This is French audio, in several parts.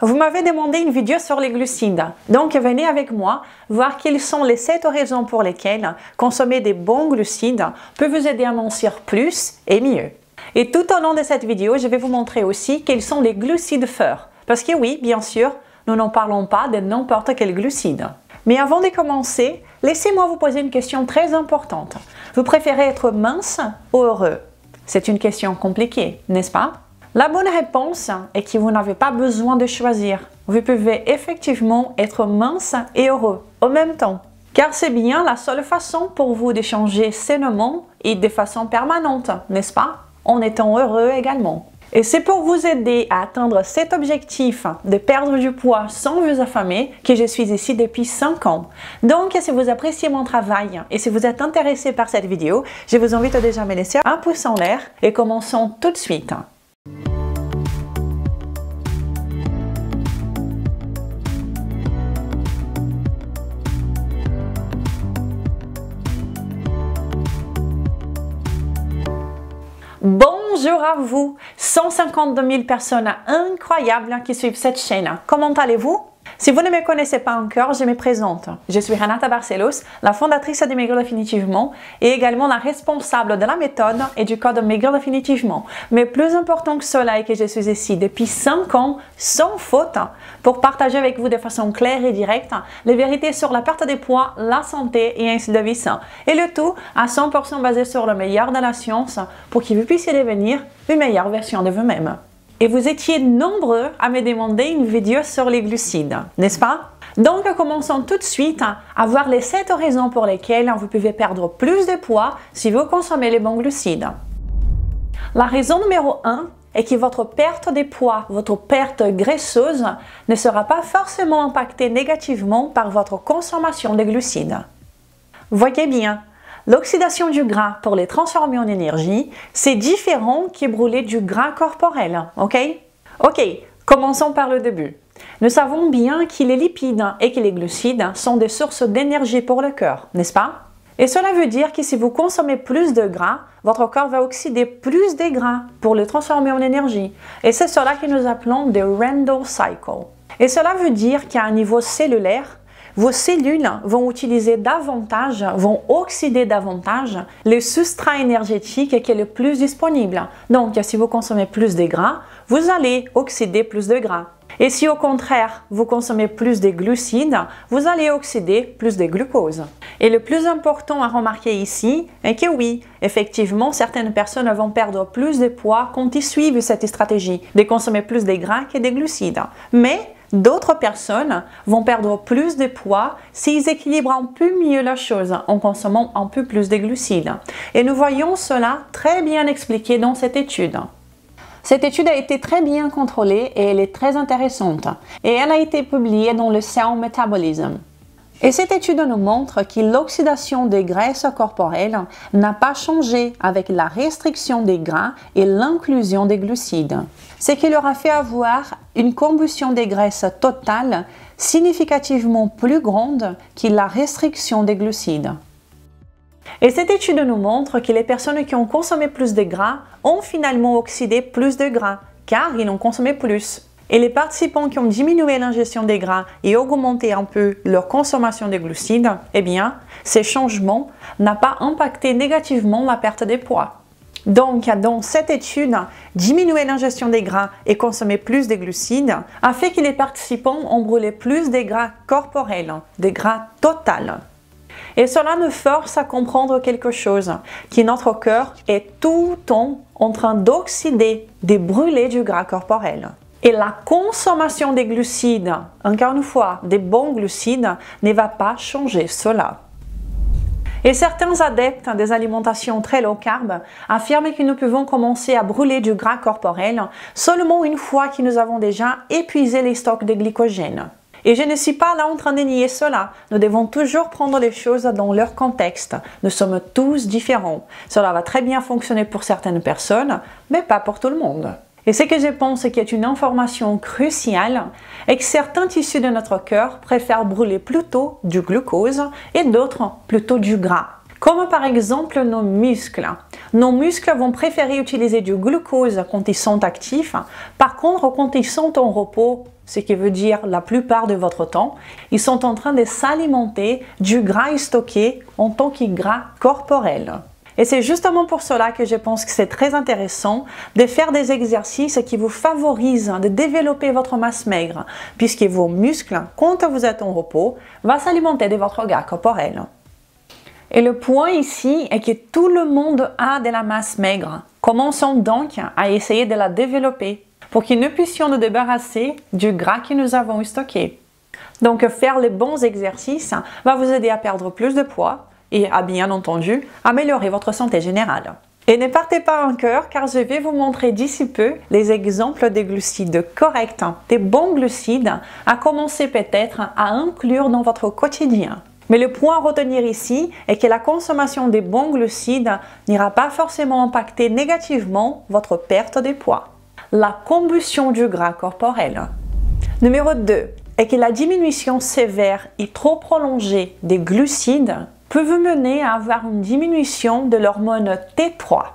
Vous m'avez demandé une vidéo sur les glucides, donc venez avec moi voir quelles sont les 7 raisons pour lesquelles consommer des bons glucides peut vous aider à mincir plus et mieux. Et tout au long de cette vidéo, je vais vous montrer aussi quels sont les glucides forts. Parce que oui, bien sûr, nous n'en parlons pas de n'importe quel glucide. Mais avant de commencer, laissez-moi vous poser une question très importante. Vous préférez être mince ou heureux? C'est une question compliquée, n'est-ce pas? La bonne réponse est que vous n'avez pas besoin de choisir. Vous pouvez effectivement être mince et heureux en même temps. Car c'est bien la seule façon pour vous de changer sainement et de façon permanente, n'est-ce pas? En étant heureux également. Et c'est pour vous aider à atteindre cet objectif de perdre du poids sans vous affamer que je suis ici depuis 5 ans. Donc, si vous appréciez mon travail et si vous êtes intéressé par cette vidéo, je vous invite déjà à me laisser un pouce en l'air et commençons tout de suite. Bonjour à vous, 152 000 personnes incroyables qui suivent cette chaîne. Comment allez-vous? Si vous ne me connaissez pas encore, je me présente. Je suis Renata Barcelos, la fondatrice de Maigrir Définitivement et également la responsable de la méthode et du code Maigrir Définitivement. Mais plus important que cela est que je suis ici depuis 5 ans, sans faute, pour partager avec vous de façon claire et directe les vérités sur la perte de poids, la santé et un style de vie sain. Et le tout à 100% basé sur le meilleur de la science pour que vous puissiez devenir une meilleure version de vous-même. Et vous étiez nombreux à me demander une vidéo sur les glucides, n'est-ce pas? Donc commençons tout de suite à voir les 7 raisons pour lesquelles vous pouvez perdre plus de poids si vous consommez les bons glucides. La raison numéro 1 est que votre perte de poids, votre perte graisseuse ne sera pas forcément impactée négativement par votre consommation de glucides. Voyez bien, l'oxydation du gras pour les transformer en énergie, c'est différent que brûler du gras corporel, ok? Ok, commençons par le début. Nous savons bien que les lipides et que les glucides sont des sources d'énergie pour le corps, n'est-ce pas? Et cela veut dire que si vous consommez plus de gras, votre corps va oxyder plus de gras pour le transformer en énergie. Et c'est cela que nous appelons le Randle Cycle. Et cela veut dire qu'à un niveau cellulaire, vos cellules vont utiliser davantage, vont oxyder davantage le substrat énergétique qui est le plus disponible. Donc, si vous consommez plus de gras, vous allez oxyder plus de gras. Et si au contraire, vous consommez plus de glucides, vous allez oxyder plus de glucose. Et le plus important à remarquer ici est que oui, effectivement, certaines personnes vont perdre plus de poids quand ils suivent cette stratégie de consommer plus de gras que de glucides. Mais d'autres personnes vont perdre plus de poids s'ils équilibrent un peu mieux la chose en consommant un peu plus de glucides. Et nous voyons cela très bien expliqué dans cette étude. Cette étude a été très bien contrôlée et elle est très intéressante. Et elle a été publiée dans le Cell Metabolism. Et cette étude nous montre que l'oxydation des graisses corporelles n'a pas changé avec la restriction des gras et l'inclusion des glucides. Ce qui leur a fait avoir une combustion des graisses totale significativement plus grande que la restriction des glucides. Et cette étude nous montre que les personnes qui ont consommé plus de gras ont finalement oxydé plus de gras, car ils ont consommé plus. Et les participants qui ont diminué l'ingestion des gras et augmenté un peu leur consommation de glucides, eh bien, ces changements n'ont pas impacté négativement la perte de poids. Donc, dans cette étude, diminuer l'ingestion des gras et consommer plus de glucides a fait que les participants ont brûlé plus de gras corporels, des gras total. Et cela nous force à comprendre quelque chose, que notre corps est tout le temps en train d'oxyder, de brûler du gras corporel. Et la consommation des glucides, encore une fois, des bons glucides, ne va pas changer cela. Et certains adeptes des alimentations très low carb affirment que nous pouvons commencer à brûler du gras corporel seulement une fois que nous avons déjà épuisé les stocks de glycogène. Et je ne suis pas là en train de nier cela. Nous devons toujours prendre les choses dans leur contexte. Nous sommes tous différents. Cela va très bien fonctionner pour certaines personnes, mais pas pour tout le monde. Et ce que je pense qui est une information cruciale est que certains tissus de notre corps préfèrent brûler plutôt du glucose et d'autres plutôt du gras. Comme par exemple nos muscles. Nos muscles vont préférer utiliser du glucose quand ils sont actifs. Par contre, quand ils sont en repos, ce qui veut dire la plupart de votre temps, ils sont en train de s'alimenter du gras stocké en tant que gras corporel. Et c'est justement pour cela que je pense que c'est très intéressant de faire des exercices qui vous favorisent de développer votre masse maigre, puisque vos muscles, quand vous êtes en repos, vont s'alimenter de votre gras corporel. Et le point ici est que tout le monde a de la masse maigre. Commençons donc à essayer de la développer pour que nous puissions nous débarrasser du gras que nous avons stocké. Donc faire les bons exercices va vous aider à perdre plus de poids et à bien entendu améliorer votre santé générale. Et ne partez pas encore car je vais vous montrer d'ici peu les exemples des glucides corrects, des bons glucides à commencer peut-être à inclure dans votre quotidien. Mais le point à retenir ici est que la consommation des bons glucides n'ira pas forcément impacter négativement votre perte de poids. La combustion du gras corporel. Numéro 2 est que la diminution sévère et trop prolongée des glucides peut vous mener à avoir une diminution de l'hormone T3.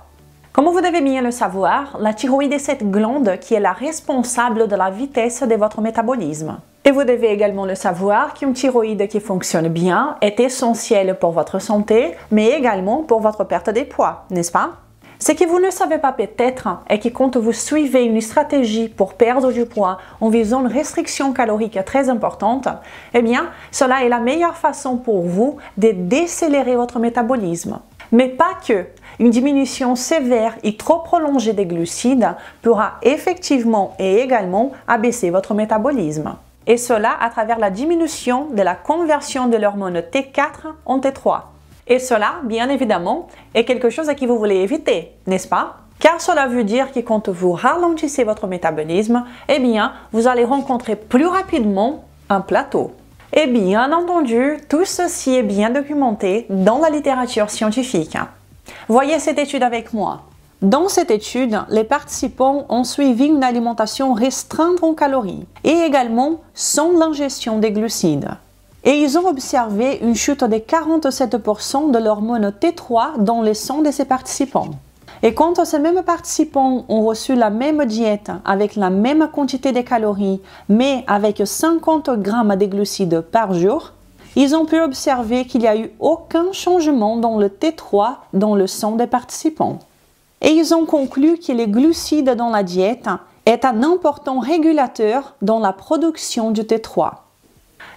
Comme vous devez bien le savoir, la thyroïde est cette glande qui est la responsable de la vitesse de votre métabolisme. Et vous devez également le savoir qu'une thyroïde qui fonctionne bien est essentielle pour votre santé, mais également pour votre perte de poids, n'est-ce pas? Ce que vous ne savez pas peut-être est que quand vous suivez une stratégie pour perdre du poids en visant une restriction calorique très importante, eh bien, cela est la meilleure façon pour vous de décélérer votre métabolisme. Mais pas que. Une diminution sévère et trop prolongée des glucides pourra effectivement et également abaisser votre métabolisme. Et cela à travers la diminution de la conversion de l'hormone T4 en T3. Et cela, bien évidemment, est quelque chose que vous voulez éviter, n'est-ce pas? Car cela veut dire que quand vous ralentissez votre métabolisme, eh bien, vous allez rencontrer plus rapidement un plateau. Et bien entendu, tout ceci est bien documenté dans la littérature scientifique. Voyez cette étude avec moi. Dans cette étude, les participants ont suivi une alimentation restreinte en calories et également sans l'ingestion des glucides. Et ils ont observé une chute de 47% de l'hormone T3 dans le sang de ces participants. Et quand ces mêmes participants ont reçu la même diète avec la même quantité de calories, mais avec 50 grammes de glucides par jour, ils ont pu observer qu'il n'y a eu aucun changement dans le T3 dans le sang des participants. Et ils ont conclu que les glucides dans la diète est un important régulateur dans la production du T3.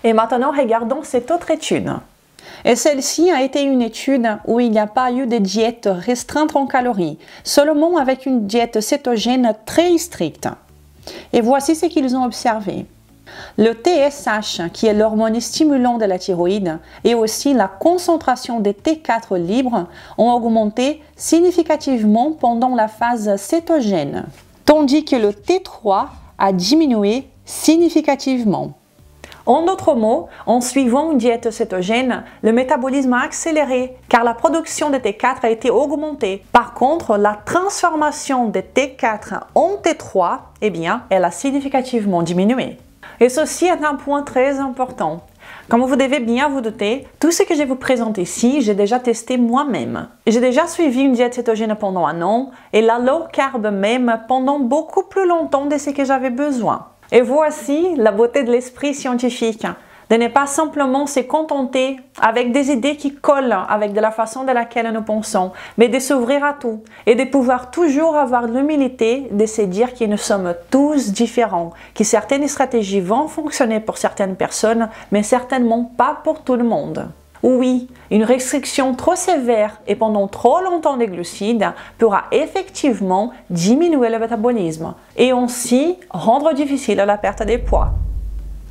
Et maintenant, regardons cette autre étude. Et celle-ci a été une étude où il n'y a pas eu de diète restreinte en calories, seulement avec une diète cétogène très stricte. Et voici ce qu'ils ont observé. Le TSH, qui est l'hormone stimulant de la thyroïde, et aussi la concentration des T4 libres ont augmenté significativement pendant la phase cétogène, tandis que le T3 a diminué significativement. En d'autres mots, en suivant une diète cétogène, le métabolisme a accéléré car la production de T4 a été augmentée. Par contre, la transformation de T4 en T3, eh bien, elle a significativement diminué. Et ceci est un point très important. Comme vous devez bien vous douter, tout ce que je vous présente ici, j'ai déjà testé moi-même. J'ai déjà suivi une diète cétogène pendant 1 an et la low carb même pendant beaucoup plus longtemps de ce que j'avais besoin. Et voici la beauté de l'esprit scientifique, de ne pas simplement se contenter avec des idées qui collent avec de la façon de laquelle nous pensons, mais de s'ouvrir à tout et de pouvoir toujours avoir l'humilité de se dire que nous sommes tous différents, que certaines stratégies vont fonctionner pour certaines personnes, mais certainement pas pour tout le monde. Oui, une restriction trop sévère et pendant trop longtemps des glucides pourra effectivement diminuer le métabolisme et aussi rendre difficile la perte de poids.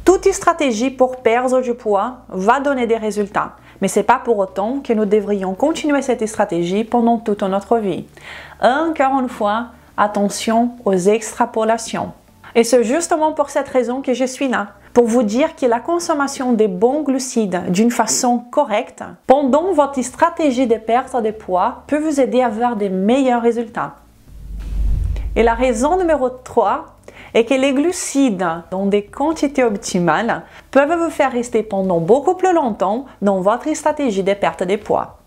Toute stratégie pour perdre du poids va donner des résultats, mais ce n'est pas pour autant que nous devrions continuer cette stratégie pendant toute notre vie. Encore une fois, attention aux extrapolations. Et c'est justement pour cette raison que je suis là, pour vous dire que la consommation des bons glucides d'une façon correcte pendant votre stratégie de perte de poids peut vous aider à avoir des meilleurs résultats. Et la raison numéro 3 est que les glucides dans des quantités optimales peuvent vous faire rester pendant beaucoup plus longtemps dans votre stratégie de perte de poids.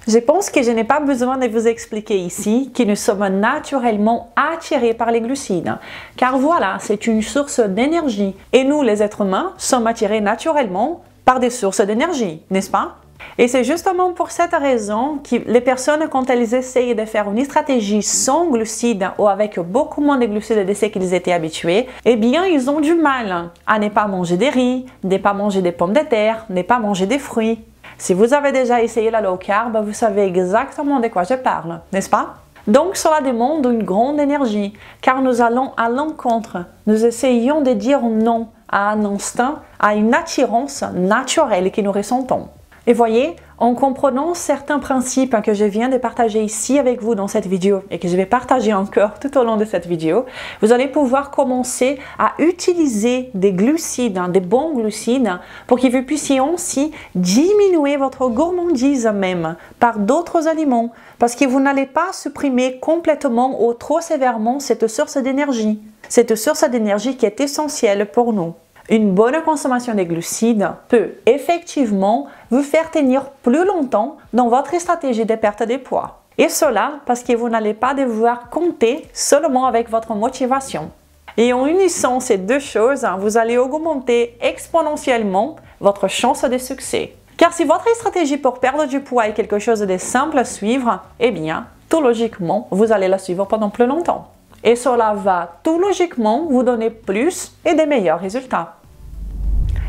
Je pense que je n'ai pas besoin de vous expliquer ici que nous sommes naturellement attirés par les glucides, car voilà, c'est une source d'énergie et nous, les êtres humains, sommes attirés naturellement par des sources d'énergie, n'est-ce pas? Et c'est justement pour cette raison que les personnes, quand elles essayent de faire une stratégie sans glucides ou avec beaucoup moins de glucides de ce qu'ils étaient habitués, eh bien, ils ont du mal à ne pas manger des riz, ne pas manger des pommes de terre, ne pas manger des fruits. Si vous avez déjà essayé la low carb, vous savez exactement de quoi je parle, n'est-ce pas? Donc cela demande une grande énergie, car nous allons à l'encontre. Nous essayons de dire non à un instinct, à une attirance naturelle que nous ressentons. Et voyez, en comprenant certains principes que je viens de partager ici avec vous dans cette vidéo et que je vais partager encore tout au long de cette vidéo, vous allez pouvoir commencer à utiliser des glucides, des bons glucides, pour que vous puissiez aussi diminuer votre gourmandise même par d'autres aliments, parce que vous n'allez pas supprimer complètement ou trop sévèrement cette source d'énergie qui est essentielle pour nous. Une bonne consommation de glucides peut effectivement vous faire tenir plus longtemps dans votre stratégie de perte de poids. Et cela parce que vous n'allez pas devoir compter seulement avec votre motivation. Et en unissant ces deux choses, vous allez augmenter exponentiellement votre chance de succès. Car si votre stratégie pour perdre du poids est quelque chose de simple à suivre, eh bien, tout logiquement, vous allez la suivre pendant plus longtemps. Et cela va tout logiquement vous donner plus et des meilleurs résultats.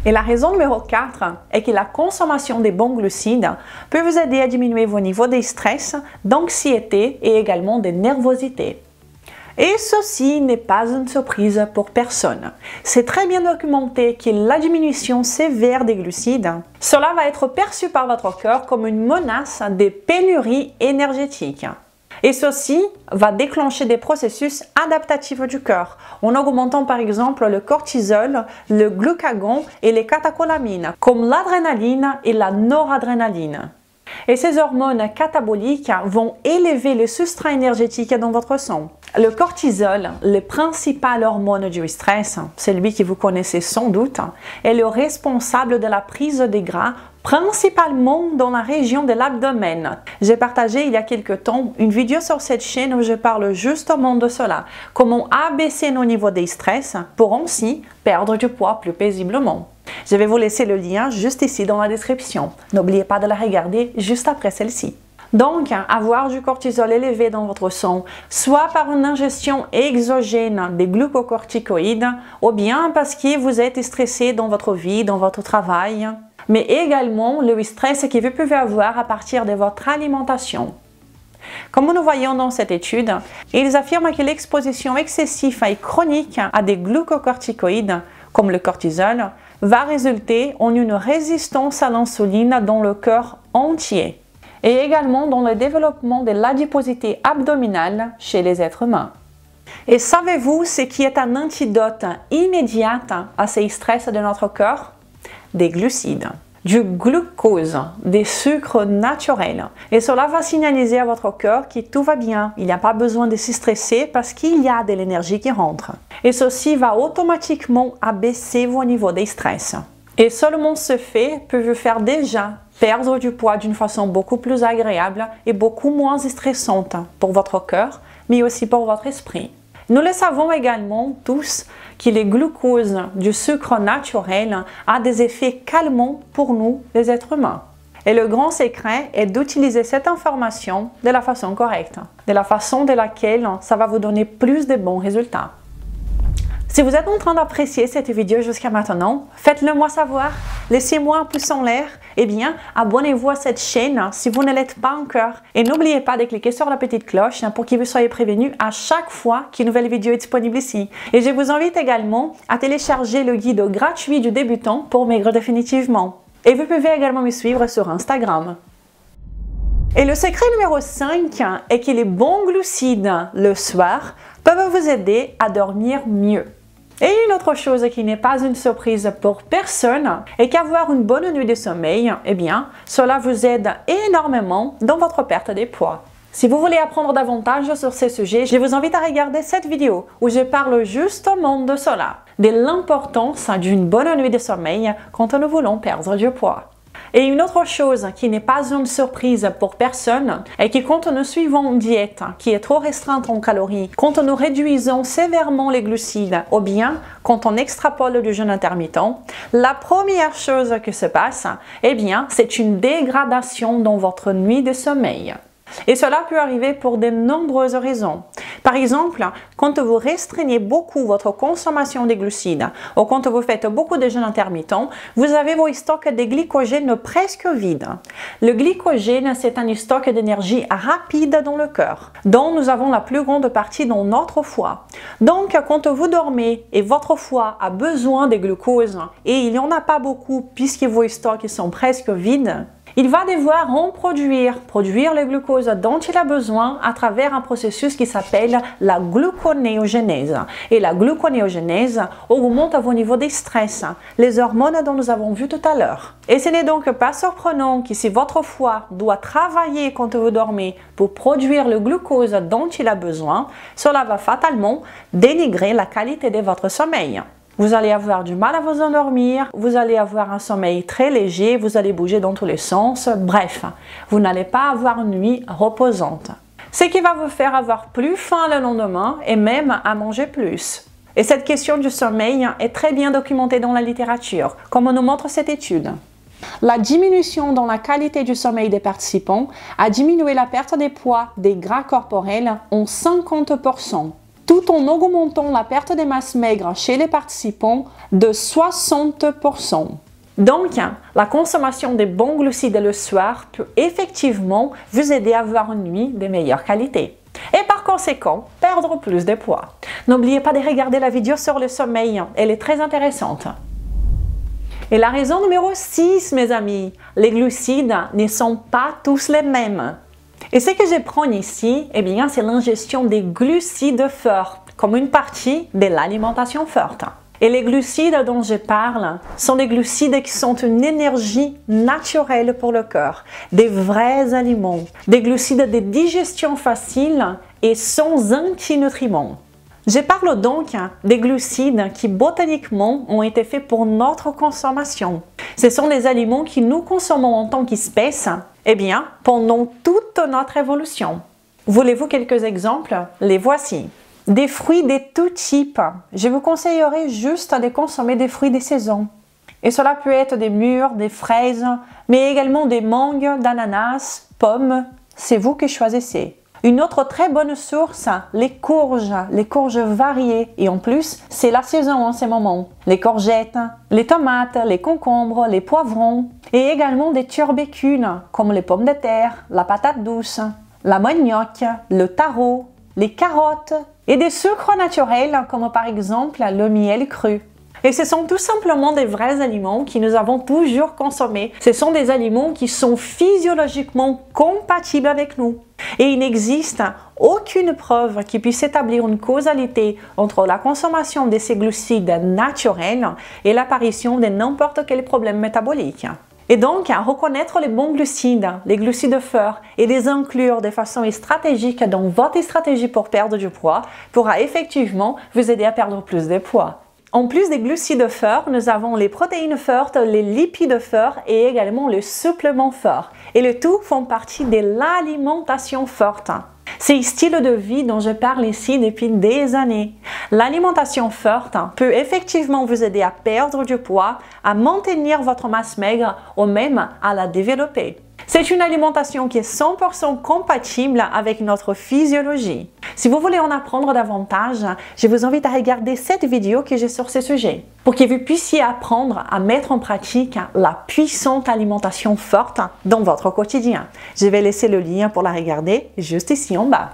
Et la raison numéro 4 est que la consommation des bons glucides peut vous aider à diminuer vos niveaux de stress, d'anxiété et également de nervosité. Et ceci n'est pas une surprise pour personne. C'est très bien documenté que la diminution sévère des glucides, cela va être perçu par votre corps comme une menace de pénurie énergétique. Et ceci va déclencher des processus adaptatifs du corps, en augmentant par exemple le cortisol, le glucagon et les catécholamines, comme l'adrénaline et la noradrénaline. Et ces hormones cataboliques vont élever le substrat énergétique dans votre sang. Le cortisol, le principal hormone du stress, celui que vous connaissez sans doute, est le responsable de la prise des gras, principalement dans la région de l'abdomen. J'ai partagé il y a quelque temps une vidéo sur cette chaîne où je parle justement de cela, comment abaisser nos niveaux de stress pour ainsi perdre du poids plus paisiblement. Je vais vous laisser le lien juste ici dans la description. N'oubliez pas de la regarder juste après celle-ci. Donc, avoir du cortisol élevé dans votre sang, soit par une ingestion exogène des glucocorticoïdes, ou bien parce que vous êtes stressé dans votre vie, dans votre travail, mais également le stress que vous pouvez avoir à partir de votre alimentation. Comme nous voyons dans cette étude, ils affirment que l'exposition excessive et chronique à des glucocorticoïdes, comme le cortisol, va résulter en une résistance à l'insuline dans le corps entier et également dans le développement de l'adiposité abdominale chez les êtres humains. Et savez-vous ce qui est un antidote immédiat à ces stress de notre corps? Des glucides, du glucose, des sucres naturels. Et cela va signaliser à votre corps que tout va bien, il n'y a pas besoin de se stresser parce qu'il y a de l'énergie qui rentre. Et ceci va automatiquement abaisser vos niveaux de stress. Et seulement ce fait peut vous faire déjà perdre du poids d'une façon beaucoup plus agréable et beaucoup moins stressante pour votre corps, mais aussi pour votre esprit. Nous le savons également tous que le glucose du sucre naturel a des effets calmants pour nous, les êtres humains. Et le grand secret est d'utiliser cette information de la façon correcte, de la façon de laquelle ça va vous donner plus de bons résultats. Si vous êtes en train d'apprécier cette vidéo jusqu'à maintenant, faites-le moi savoir, laissez-moi un pouce en l'air, et bien abonnez-vous à cette chaîne si vous ne l'êtes pas encore et n'oubliez pas de cliquer sur la petite cloche pour que vous soyez prévenus à chaque fois qu'une nouvelle vidéo est disponible ici. Et je vous invite également à télécharger le guide gratuit du débutant pour maigrir définitivement. Et vous pouvez également me suivre sur Instagram. Et le secret numéro 5 est que les bons glucides le soir peuvent vous aider à dormir mieux. Et une autre chose qui n'est pas une surprise pour personne est qu'avoir une bonne nuit de sommeil, eh bien, cela vous aide énormément dans votre perte de poids. Si vous voulez apprendre davantage sur ces sujets, je vous invite à regarder cette vidéo où je parle justement de cela, de l'importance d'une bonne nuit de sommeil quand nous voulons perdre du poids. Et une autre chose qui n'est pas une surprise pour personne est que quand nous suivons une diète qui est trop restreinte en calories, quand nous réduisons sévèrement les glucides ou bien quand on extrapole le jeûne intermittent, la première chose qui se passe, eh bien, c'est une dégradation dans votre nuit de sommeil. Et cela peut arriver pour de nombreuses raisons. Par exemple, quand vous restreignez beaucoup votre consommation de glucides ou quand vous faites beaucoup de jeûne intermittent, vous avez vos stocks de glycogène presque vides. Le glycogène, c'est un stock d'énergie rapide dans le cœur, dont nous avons la plus grande partie dans notre foie. Donc, quand vous dormez et votre foie a besoin de glucose et il n'y en a pas beaucoup puisque vos stocks sont presque vides, il va devoir en produire le glucose dont il a besoin à travers un processus qui s'appelle la gluconéogenèse. Et la gluconéogenèse augmente vos niveaux de stress, les hormones dont nous avons vu tout à l'heure. Et ce n'est donc pas surprenant que si votre foie doit travailler quand vous dormez pour produire le glucose dont il a besoin, cela va fatalement dénigrer la qualité de votre sommeil. Vous allez avoir du mal à vous endormir, vous allez avoir un sommeil très léger, vous allez bouger dans tous les sens, bref, vous n'allez pas avoir une nuit reposante. Ce qui va vous faire avoir plus faim le lendemain et même à manger plus. Et cette question du sommeil est très bien documentée dans la littérature, comme nous montre cette étude. La diminution dans la qualité du sommeil des participants a diminué la perte des poids des gras corporels en 50%. Tout en augmentant la perte de masse maigre chez les participants de 60%. Donc, la consommation de bons glucides le soir peut effectivement vous aider à avoir une nuit de meilleure qualité. Et par conséquent, perdre plus de poids. N'oubliez pas de regarder la vidéo sur le sommeil, elle est très intéressante. Et la raison numéro 6, mes amis, les glucides ne sont pas tous les mêmes. Et ce que je prends ici, eh bien, c'est l'ingestion des glucides forts, comme une partie de l'alimentation forte. Et les glucides dont je parle sont des glucides qui sont une énergie naturelle pour le corps, des vrais aliments, des glucides de digestion facile et sans antinutriments. Je parle donc des glucides qui botaniquement ont été faits pour notre consommation. Ce sont les aliments que nous consommons en tant qu'espèce, eh bien, pendant toute notre évolution. Voulez-vous quelques exemples? Les voici. Des fruits de tout type. Je vous conseillerais juste de consommer des fruits de saison. Et cela peut être des mûres, des fraises, mais également des mangues, d'ananas, pommes. C'est vous qui choisissez. Une autre très bonne source, les courges variées. Et en plus, c'est la saison en ce moment. Les courgettes, les tomates, les concombres, les poivrons. Et également des tubercules, comme les pommes de terre, la patate douce, la manioc, le taro, les carottes. Et des sucres naturels, comme par exemple le miel cru. Et ce sont tout simplement des vrais aliments que nous avons toujours consommés. Ce sont des aliments qui sont physiologiquement compatibles avec nous. Et il n'existe aucune preuve qui puisse établir une causalité entre la consommation de ces glucides naturels et l'apparition de n'importe quel problème métabolique. Et donc, reconnaître les bons glucides, les glucides forts et les inclure de façon stratégique dans votre stratégie pour perdre du poids pourra effectivement vous aider à perdre plus de poids. En plus des glucides forts, nous avons les protéines fortes, les lipides forts et également le supplément fort. Et le tout font partie de l'alimentation forte. C'est le style de vie dont je parle ici depuis des années. L'alimentation forte peut effectivement vous aider à perdre du poids, à maintenir votre masse maigre ou même à la développer. C'est une alimentation qui est 100% compatible avec notre physiologie. Si vous voulez en apprendre davantage, je vous invite à regarder cette vidéo que j'ai sur ce sujet pour que vous puissiez apprendre à mettre en pratique la puissante alimentation forte dans votre quotidien. Je vais laisser le lien pour la regarder juste ici en bas.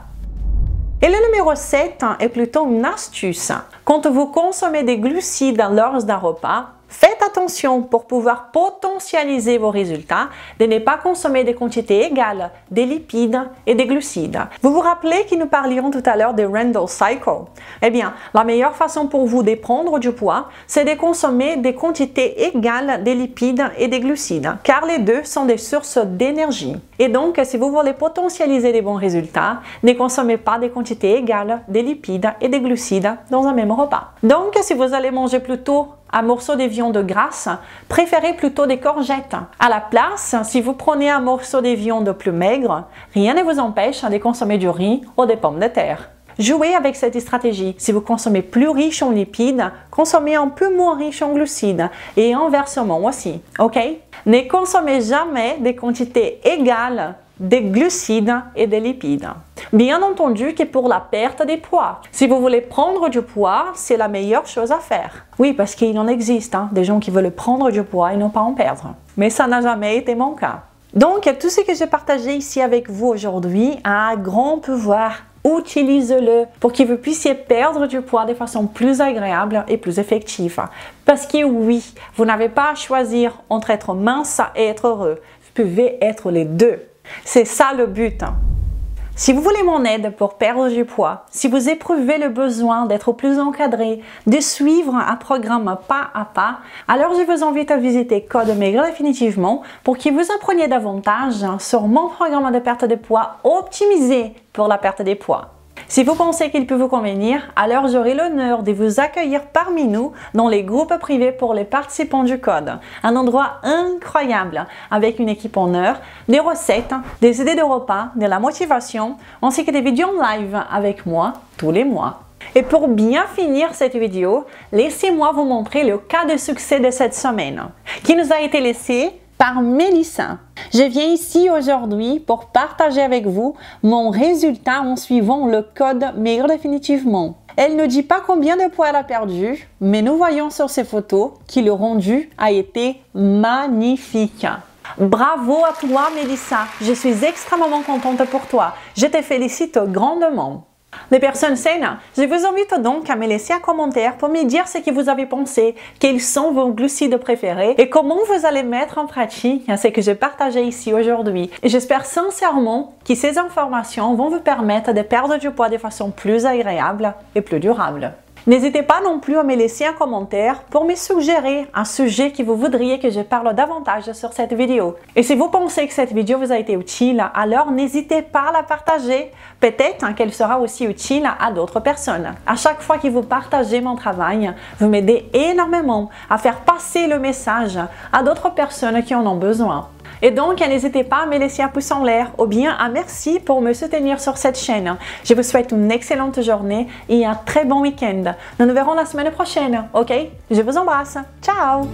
Et le numéro 7 est plutôt une astuce. Quand vous consommez des glucides lors d'un repas, faites attention pour pouvoir potentialiser vos résultats de ne pas consommer des quantités égales des lipides et des glucides. Vous vous rappelez que nous parlions tout à l'heure de Randall Cycle? Eh bien, la meilleure façon pour vous de prendre du poids, c'est de consommer des quantités égales des lipides et des glucides, car les deux sont des sources d'énergie. Et donc, si vous voulez potentialiser des bons résultats, ne consommez pas des quantités égales de lipides et de glucides dans un même repas. Donc, si vous allez manger plutôt un morceau de viande grasse, préférez plutôt des courgettes. À la place, si vous prenez un morceau de viande plus maigre, rien ne vous empêche de consommer du riz ou des pommes de terre. Jouez avec cette stratégie. Si vous consommez plus riche en lipides, consommez un peu moins riche en glucides et inversement aussi, ok? Ne consommez jamais des quantités égales de glucides et de lipides. Bien entendu que pour la perte de poids, si vous voulez prendre du poids, c'est la meilleure chose à faire. Oui, parce qu'il en existe des gens qui veulent prendre du poids et non pas en perdre. Mais ça n'a jamais été mon cas. Donc, tout ce que j'ai partagé ici avec vous aujourd'hui a un grand pouvoir. Utilisez-le pour que vous puissiez perdre du poids de façon plus agréable et plus effective. Parce que oui, vous n'avez pas à choisir entre être mince et être heureux. Vous pouvez être les deux. C'est ça le but. Si vous voulez mon aide pour perdre du poids, si vous éprouvez le besoin d'être plus encadré, de suivre un programme pas à pas, alors je vous invite à visiter Code Maigre Définitivement pour que vous appreniez davantage sur mon programme de perte de poids optimisé pour la perte de poids. Si vous pensez qu'il peut vous convenir, alors j'aurai l'honneur de vous accueillir parmi nous dans les groupes privés pour les participants du code. Un endroit incroyable avec une équipe en heure, des recettes, des idées de repas, de la motivation, ainsi que des vidéos en live avec moi tous les mois. Et pour bien finir cette vidéo, laissez-moi vous montrer le cas de succès de cette semaine, qui nous a été laissé par Mélissa. Je viens ici aujourd'hui pour partager avec vous mon résultat en suivant le code Maigre Définitivement. Elle ne dit pas combien de poids elle a perdu, mais nous voyons sur ces photos que le rendu a été magnifique. Bravo à toi Mélissa, je suis extrêmement contente pour toi. Je te félicite grandement. Les personnes saines, je vous invite donc à me laisser un commentaire pour me dire ce que vous avez pensé, quels sont vos glucides préférés et comment vous allez mettre en pratique ce que j'ai partagé ici aujourd'hui. Et j'espère sincèrement que ces informations vont vous permettre de perdre du poids de façon plus agréable et plus durable. N'hésitez pas non plus à me laisser un commentaire pour me suggérer un sujet que vous voudriez que je parle davantage sur cette vidéo. Et si vous pensez que cette vidéo vous a été utile, alors n'hésitez pas à la partager. Peut-être qu'elle sera aussi utile à d'autres personnes. À chaque fois que vous partagez mon travail, vous m'aidez énormément à faire passer le message à d'autres personnes qui en ont besoin. Et donc, n'hésitez pas à me laisser un pouce en l'air ou bien un merci pour me soutenir sur cette chaîne. Je vous souhaite une excellente journée et un très bon week-end. Nous nous verrons la semaine prochaine, ok? Je vous embrasse. Ciao!